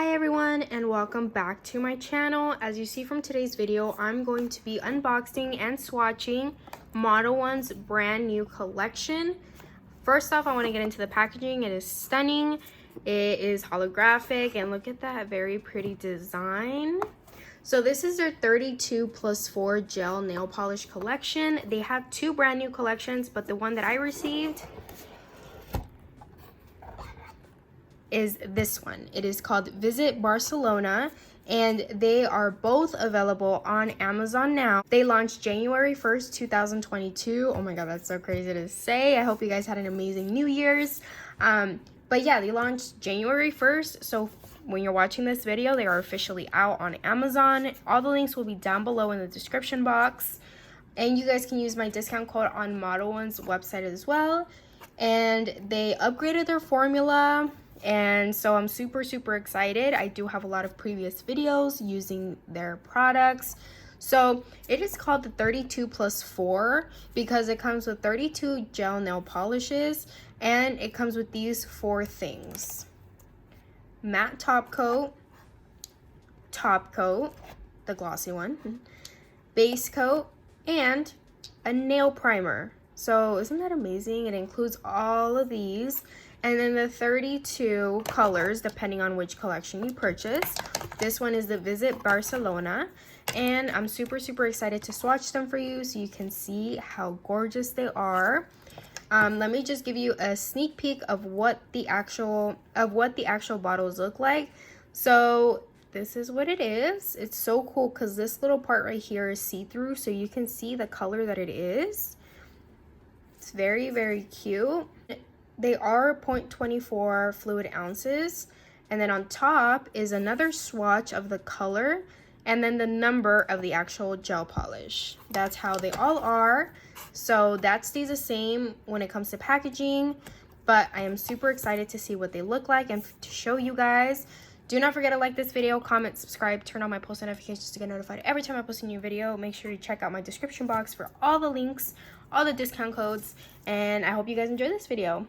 Hi everyone and welcome back to my channel. As you see from today's video, I'm going to be unboxing and swatching Modelones' brand new collection. First off, I want to get into the packaging. It is stunning. It is holographic and look at that very pretty design. So this is their 32+4 gel nail polish collection. They have two brand new collections, but the one that I received is this one. It is called Visit Barcelona and they are both available on Amazon now. They launched January 1st, 2022. Oh my god, that's so crazy to say. I hope you guys had an amazing New Year's. But yeah, they launched January 1st. So when you're watching this video, they are officially out on Amazon. All the links will be down below in the description box. And you guys can use my discount code on Modelones' website as well. And they upgraded their formula. And so I'm super excited. I do have a lot of previous videos using their products. So it is called the 32+4 because it comes with 32 gel nail polishes and it comes with these four things: matte top coat, the glossy one, base coat, and a nail primer. So isn't that amazing? It includes all of these. And then the 32 colors, depending on which collection you purchase. This one is the Visit Barcelona. And I'm super excited to swatch them for you so you can see how gorgeous they are. Let me just give you a sneak peek of what the actual bottles look like. So this is what it is. It's so cool because this little part right here is see-through, so you can see the color that it is. It's very cute. They are 0.24 fluid ounces, and then on top is another swatch of the color and then the number of the actual gel polish. That's how they all are. So that stays the same when it comes to packaging, but I am super excited to see what they look like and to show you guys. Do not forget to like this video, comment, subscribe, turn on my post notifications to get notified every time I post a new video. Make sure you check out my description box for all the links, all the discount codes, and I hope you guys enjoy this video.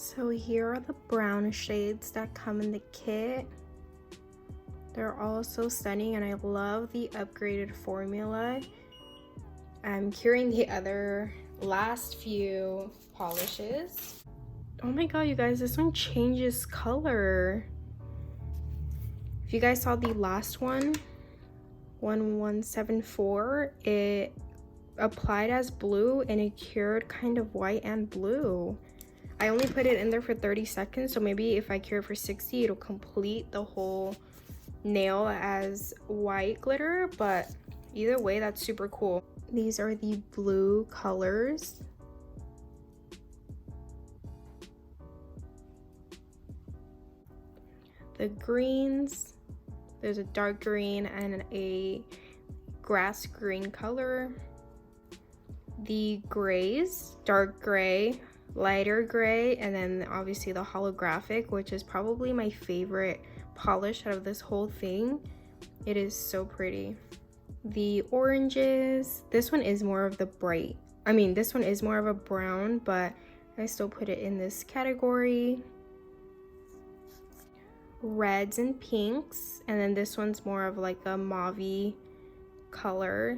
So here are the brown shades that come in the kit. They're all so stunning, and I love the upgraded formula. I'm curing the other last few polishes. Oh my god, you guys, this one changes color. If you guys saw the last one, 1174, it applied as blue and it cured kind of white and blue. I only put it in there for 30 seconds, so maybe if I cure it for 60, it'll complete the whole nail as white glitter, but either way, that's super cool. These are the blue colors. The greens, there's a dark green and a grass green color. The grays, dark gray, lighter gray, and then obviously the holographic, which is probably my favorite polish out of this whole thing. It is so pretty. The oranges, this one is more of the bright, this one is more of a brown, but I still put it in this category. Reds and pinks, and then this one's more of like a mauve-y color.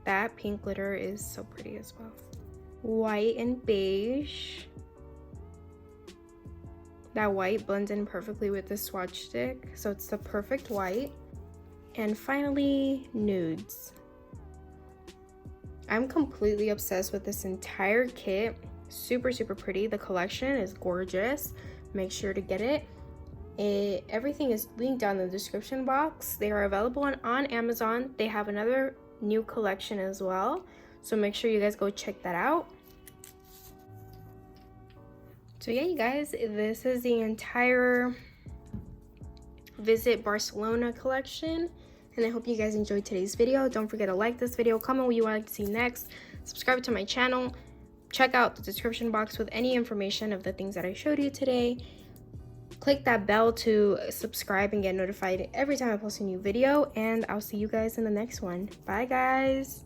That pink glitter is so pretty as well. White and beige. That white blends in perfectly with the swatch stick, so it's the perfect white. And finally, nudes. I'm completely obsessed with this entire kit. Super, super pretty. The collection is gorgeous. Make sure to get it. Everything is linked down in the description box. They are available on Amazon. They have another new collection as well, so make sure you guys go check that out. So yeah, you guys, this is the entire Visit Barcelona collection, and I hope you guys enjoyed today's video. Don't forget to like this video, comment what you would like to see next, subscribe to my channel, check out the description box with any information of the things that I showed you today. Click that bell to subscribe and get notified every time I post a new video, and I'll see you guys in the next one. Bye guys.